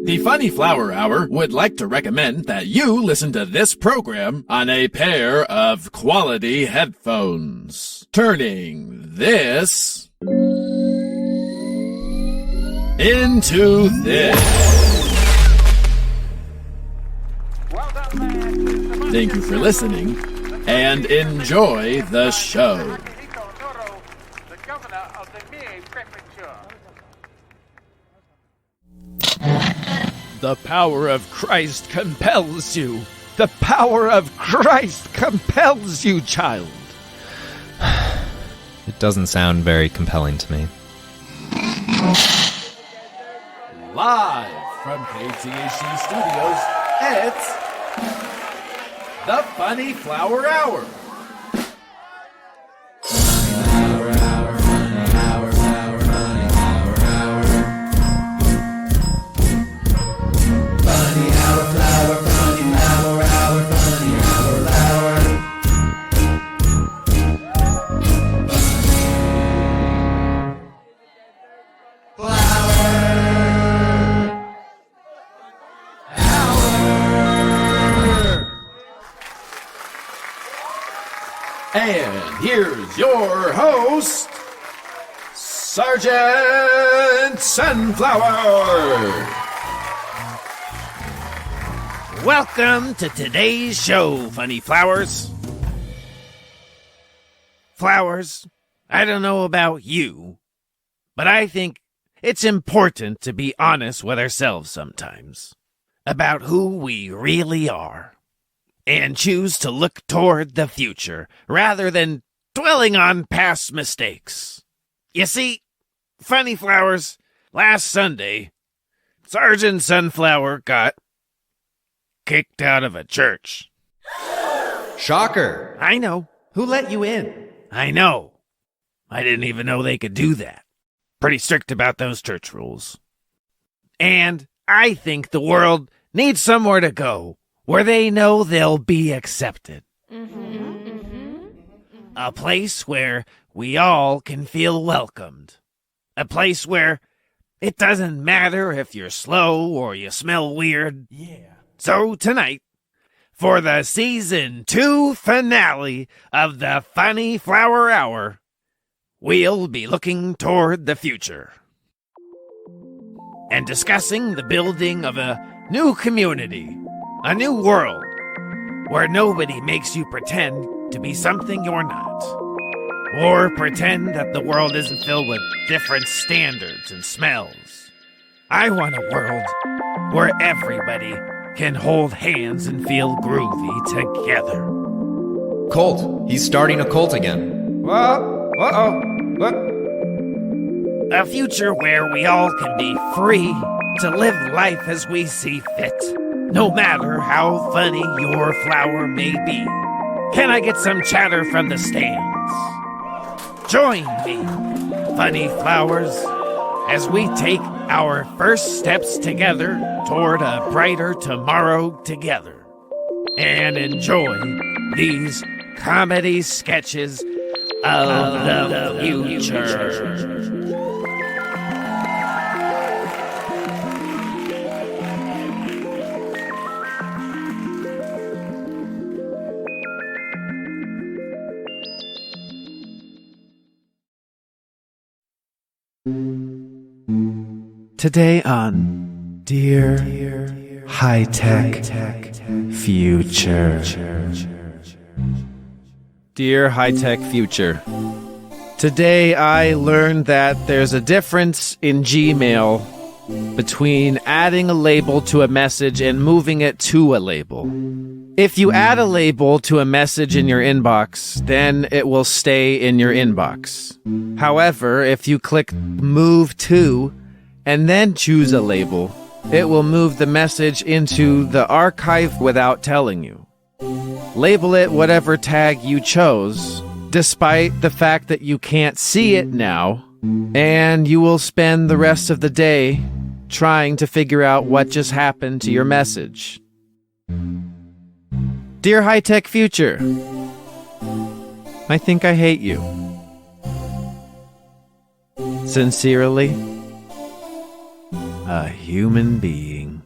The Funny Flower Hour would like to recommend that you listen to this program on a pair of quality headphones. Turning this into this. Thank you for listening, and enjoy the show. The governor of the Mie Prefecture. The power of Christ compels you. The power of Christ compels you, child. It doesn't sound very compelling to me. Live from KTHC Studios, it's the Funny Flower Hour. And here's your host, Sergeant Sunflower. Welcome to today's show, Funny Flowers. Flowers, I don't know about you, but I think it's important to be honest with ourselves sometimes about who we really are. And choose to look toward the future rather than dwelling on past mistakes. You see, Funny Flowers, last Sunday, Sergeant Sunflower got kicked out of a church. Shocker! I know. Who let you in? I know. I didn't even know they could do that. Pretty strict about those church rules. And I think the world needs somewhere to go where they know they'll be accepted. A place where we all can feel welcomed. A place where it doesn't matter if you're slow or you smell weird. Yeah. So tonight, for the Season 2 finale of the Funny Flower Hour, we'll be looking toward the future and discussing the building of a new community. A new world where nobody makes you pretend to be something you're not. Or pretend that the world isn't filled with different standards and smells. I want a world where everybody can hold hands and feel groovy together. Colt, he's starting a cult again. What? A future where we all can be free to live life as we see fit. No matter how funny your flower may be. Can I get some chatter from the stands? Join me, Funny Flowers, as we take our first steps together toward a brighter tomorrow together. And enjoy these comedy sketches of the future. Today on Dear High-Tech Future. Dear High-Tech Future. Today I learned that there's a difference in Gmail between adding a label to a message and moving it to a label. If you add a label to a message in your inbox, then it will stay in your inbox. However, if you click Move To and then choose a label, it will move the message into the archive without telling you. Label it whatever tag you chose, despite the fact that you can't see it now, and you will spend the rest of the day trying to figure out what just happened to your message. Dear High-Tech Future, I think I hate you. a human being.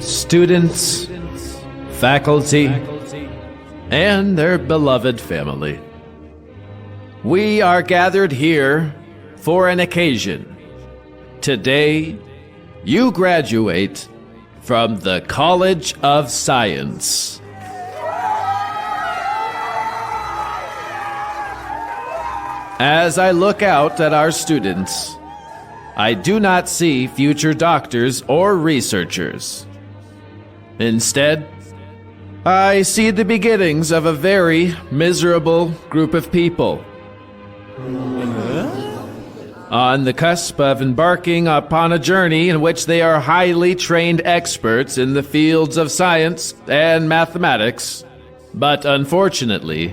Students, faculty, and their beloved family. We are gathered here for an occasion. Today, you graduate from the College of Science. As I look out at our students, I do not see future doctors or researchers. Instead, I see the beginnings of a very miserable group of people. On the cusp of embarking upon a journey in which they are highly trained experts in the fields of science and mathematics, but unfortunately,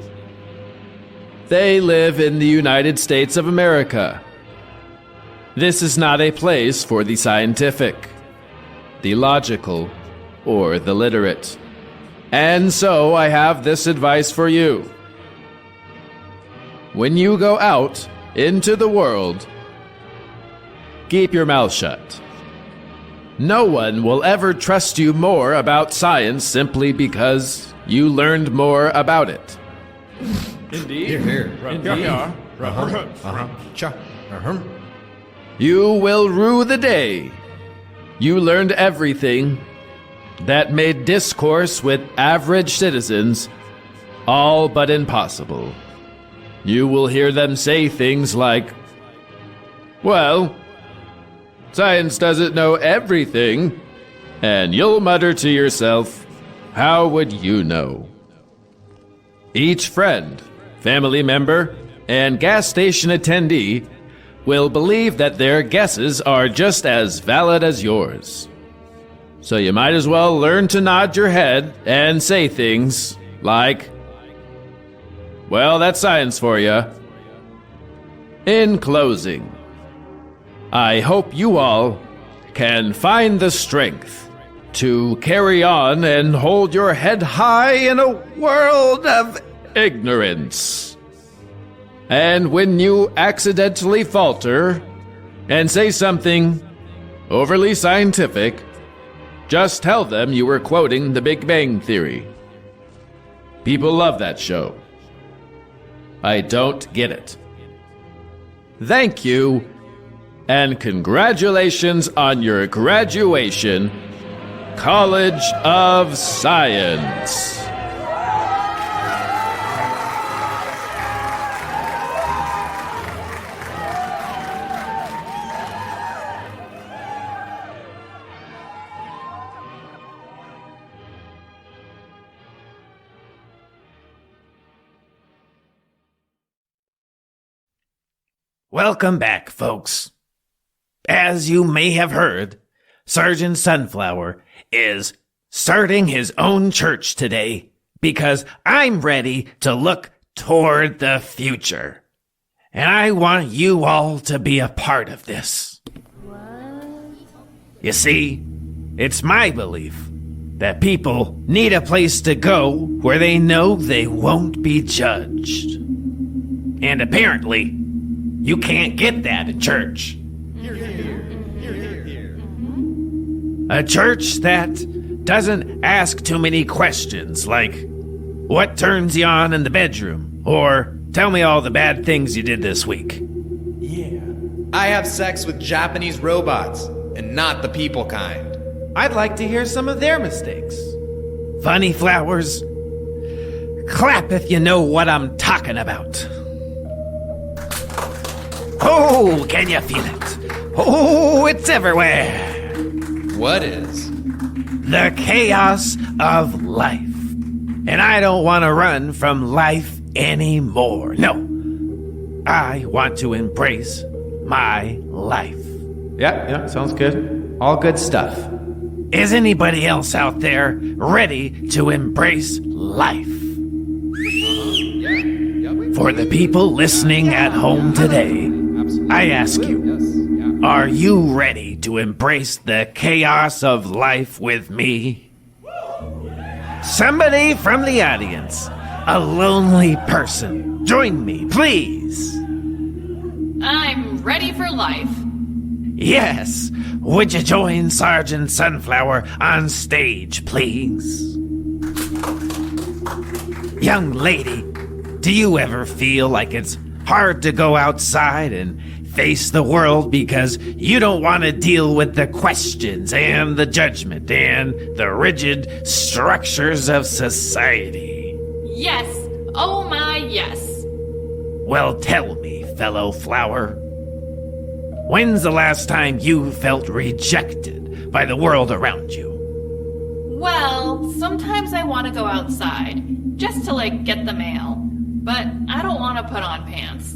they live in the United States of America. This is not a place for the scientific, the logical, or the literate. And so I have this advice for you. When you go out into the world, keep your mouth shut. No one will ever trust you more about science simply because you learned more about it. Indeed. You will rue the day you learned everything that made discourse with average citizens all but impossible. You will hear them say things like, well, science doesn't know everything, and you'll mutter to yourself, how would you know? Each friend, family member, and gas station attendee will believe that their guesses are just as valid as yours. So you might as well learn to nod your head and say things like, well, that's science for you. In closing, I hope you all can find the strength to carry on and hold your head high in a world of ignorance. And when you accidentally falter and say something overly scientific, just tell them you were quoting The Big Bang Theory. People love that show. I don't get it. Thank you, and congratulations on your graduation, College of Science. Welcome back, folks. As you may have heard, Sergeant Sunflower is starting his own church today because I'm ready to look toward the future. And I want you all to be a part of this. You see, it's my belief that people need a place to go where they know they won't be judged. And apparently, you can't get that in church. A church that doesn't ask too many questions like, what turns you on in the bedroom? Or, tell me all the bad things you did this week. I have sex with Japanese robots, and not the people kind. I'd like to hear some of their mistakes. Funny flowers. Clap if you know what I'm talking about. Oh, can you feel it? Oh, it's everywhere. What is? The chaos of life. And I don't want to run from life anymore. No. I want to embrace my life. Yeah, sounds good. All good stuff. Is anybody else out there ready to embrace life? For the people listening at home today, I ask you, Are you ready to embrace the chaos of life with me? Somebody from the audience, a lonely person, join me, please. I'm ready for life. Yes, would you join Sergeant Sunflower on stage, please? Young lady, do you ever feel like it's hard to go outside and face the world because you don't want to deal with the questions and the judgment and the rigid structures of society? Yes. Oh my yes. Well, tell me, fellow flower, when's the last time you felt rejected by the world around you? Well, sometimes I want to go outside, just to get the mail. But I don't want to put on pants.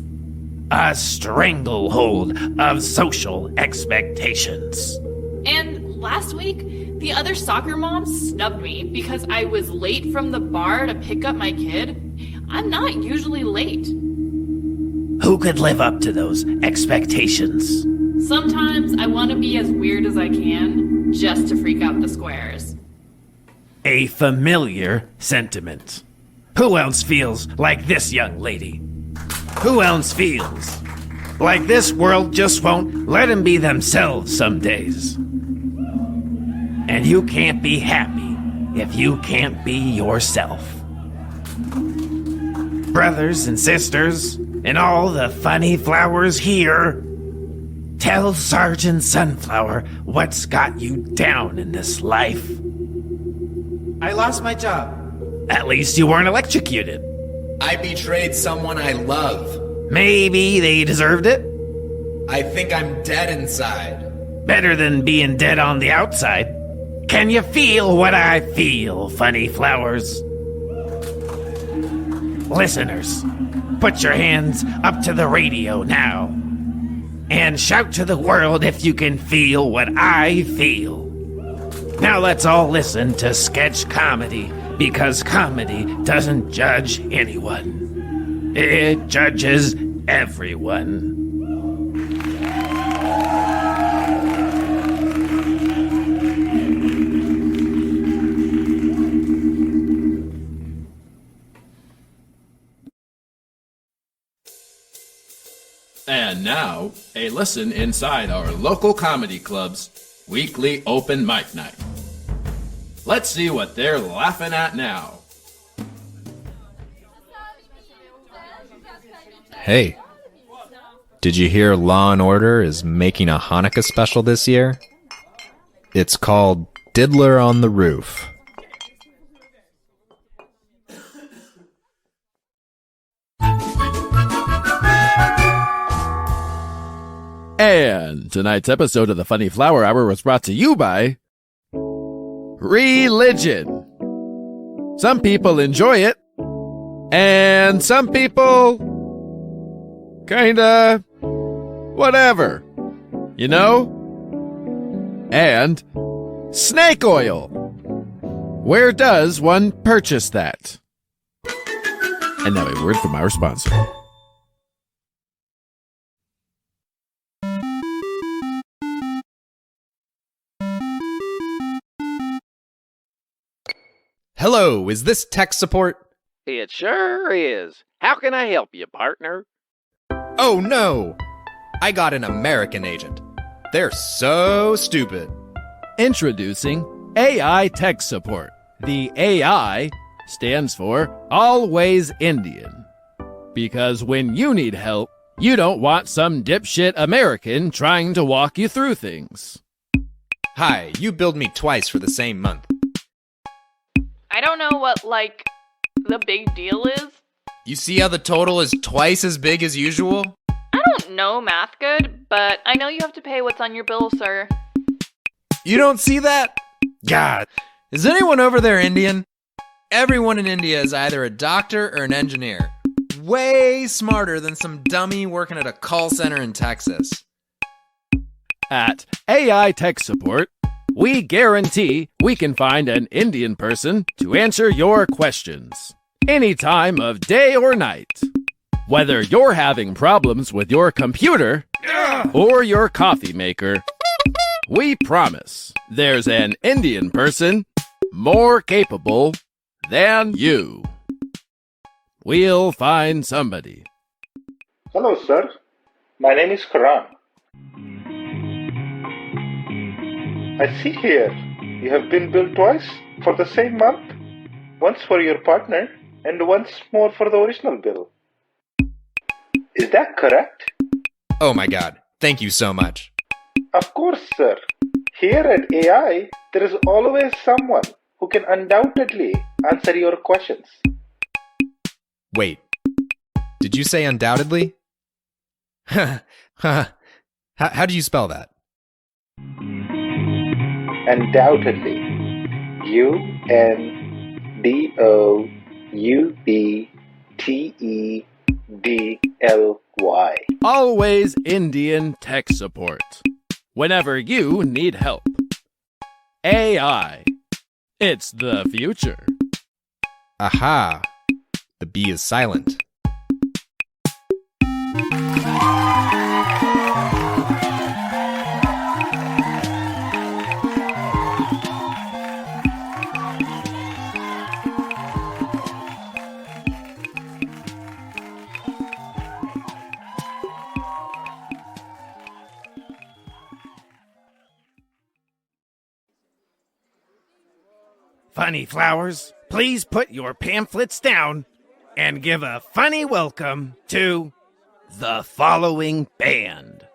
A stranglehold of social expectations. And last week, the other soccer moms snubbed me because I was late from the bar to pick up my kid. I'm not usually late. Who could live up to those expectations? Sometimes I want to be as weird as I can, just to freak out the squares. A familiar sentiment. Who else feels like this young lady? Who else feels like this world just won't let them be themselves some days? And you can't be happy if you can't be yourself. Brothers and sisters, and all the funny flowers here, tell Sergeant Sunflower what's got you down in this life. I lost my job. At least you weren't electrocuted. I betrayed someone I love. Maybe they deserved it. I think I'm dead inside. Better than being dead on the outside. Can you feel what I feel, funny flowers? Listeners, put your hands up to the radio now and shout to the world if you can feel what I feel. Now let's all listen to sketch comedy, because comedy doesn't judge anyone. It judges everyone. And now, a listen inside our local comedy club's weekly open mic night. Let's see what they're laughing at now. Hey, did you hear Law & Order is making a Hanukkah special this year? It's called Diddler on the Roof. And tonight's episode of the Funny Flower Hour was brought to you by religion. Some people enjoy it, and some people kinda whatever, you know? And snake oil. Where does one purchase that? And now a word from our sponsor. Hello, is this tech support? It sure is. How can I help you, partner? Oh no! I got an American agent. They're so stupid. Introducing AI Tech Support. The AI stands for Always Indian. Because when you need help, you don't want some dipshit American trying to walk you through things. Hi, you billed me twice for the same month. I don't know what, the big deal is. You see how the total is twice as big as usual? I don't know math good, but I know you have to pay what's on your bill, sir. You don't see that? God. Is anyone over there Indian? Everyone in India is either a doctor or an engineer. Way smarter than some dummy working at a call center in Texas. At AI Tech Support, we guarantee we can find an Indian person to answer your questions, any time of day or night. Whether you're having problems with your computer or your coffee maker, we promise there's an Indian person more capable than you. We'll find somebody. Hello, sir. My name is Karan. I see here you have been billed twice for the same month. Once for your partner and once more for the original bill. Is that correct? Oh my god, thank you so much. Of course, sir. Here at AI, there is always someone who can undoubtedly answer your questions. Wait, did you say undoubtedly? How do you spell that? Undoubtedly. UNDOUBTEDLY. Always Indian tech support. Whenever you need help. AI. It's the future. Aha! The B is silent. Funny Flowers, please put your pamphlets down and give a funny welcome to the following band.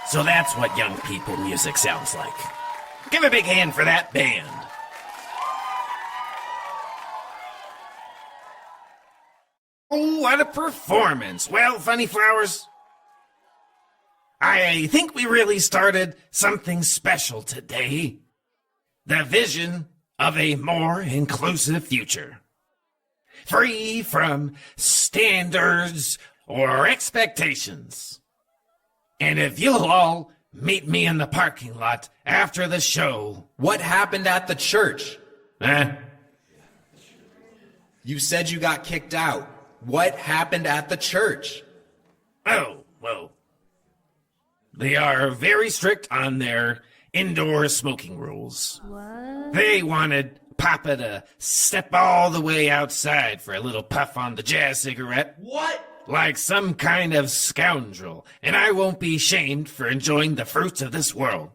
So that's what young people music sounds like. Give a big hand for that band. Oh, what a performance. Well, Funny Flowers, I think we really started something special today. The vision of a more inclusive future. Free from standards or expectations. And if you'll all meet me in the parking lot after the show. What happened at the church? Huh? You said you got kicked out. What happened at the church? Oh, well, they are very strict on their indoor smoking rules. What? They wanted Papa to step all the way outside for a little puff on the jazz cigarette. What? Like some kind of scoundrel, and I won't be shamed for enjoying the fruits of this world.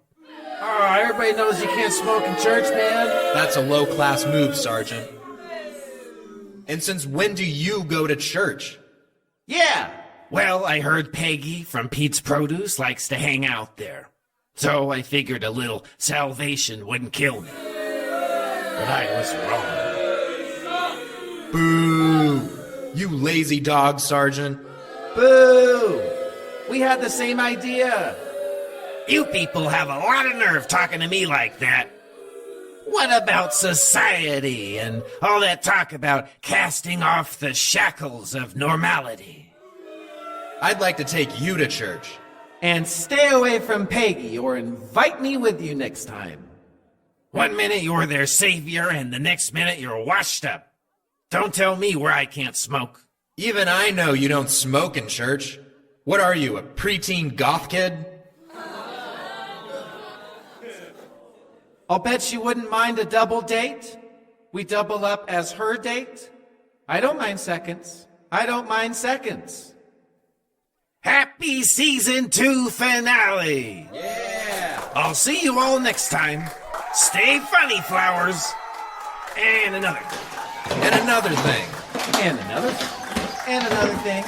Oh, everybody knows you can't smoke in church, man. That's a low-class move, Sergeant. And since when do you go to church? Yeah. Well, I heard Peggy from Pete's Produce likes to hang out there. So I figured a little salvation wouldn't kill me. But I was wrong. Boo! You lazy dog, Sergeant. Boo! We had the same idea. You people have a lot of nerve talking to me like that. What about society and all that talk about casting off the shackles of normality? I'd like to take you to church. And stay away from Peggy or invite me with you next time. 1 minute you're their savior and the next minute you're washed up. Don't tell me where I can't smoke. Even I know you don't smoke in church. What are you, a preteen goth kid? I'll bet you wouldn't mind a double date. We double up as her date. I don't mind seconds. I don't mind seconds. Happy Season 2 finale! Yeah! I'll see you all next time. Stay funny, flowers. And another thing. And another thing. And another thing. And another thing.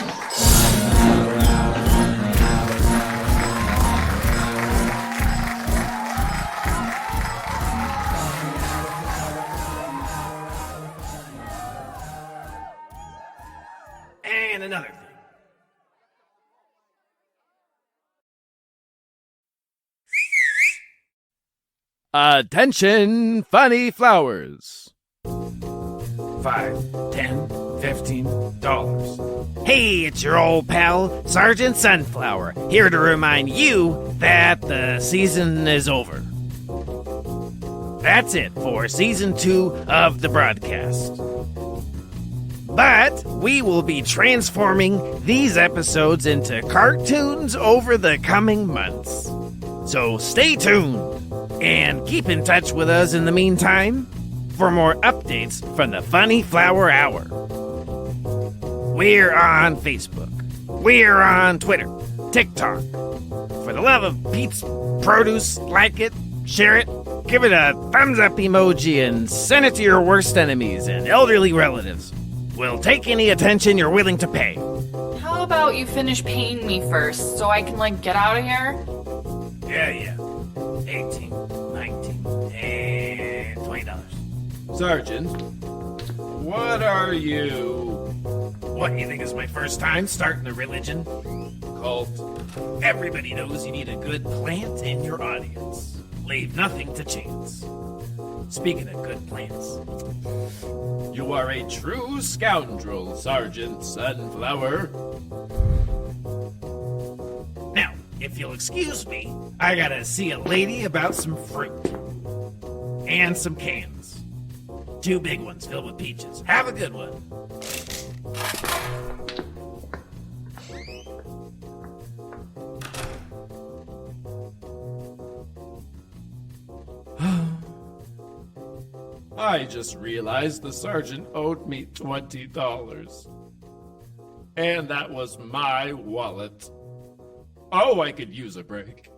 And another thing. Attention, funny flowers. $5, $10, $15. Hey, it's your old pal, Sergeant Sunflower, here to remind you that the season is over. That's it for Season 2 of the broadcast. But we will be transforming these episodes into cartoons over the coming months. So stay tuned and keep in touch with us in the meantime for more updates from the Funny Flower Hour. We're on Facebook. We're on Twitter, TikTok. For the love of Pete's Produce, like it, share it, give it a thumbs up emoji, and send it to your worst enemies and elderly relatives. We'll take any attention you're willing to pay. How about you finish paying me first so I can, get out of here? Yeah. 18, 19, and $20. Sergeant, what are you? What, you think is my first time starting a religion? Cult? Everybody knows you need a good plant in your audience. Leave nothing to chance. Speaking of good plants, You are a true scoundrel, Sergeant Sunflower. now, if you'll excuse me, I gotta see a lady about some fruit. And some cans. 2 big ones filled with peaches. Have a good one. I just realized the sergeant owed me $20. And that was my wallet. Oh, I could use a break.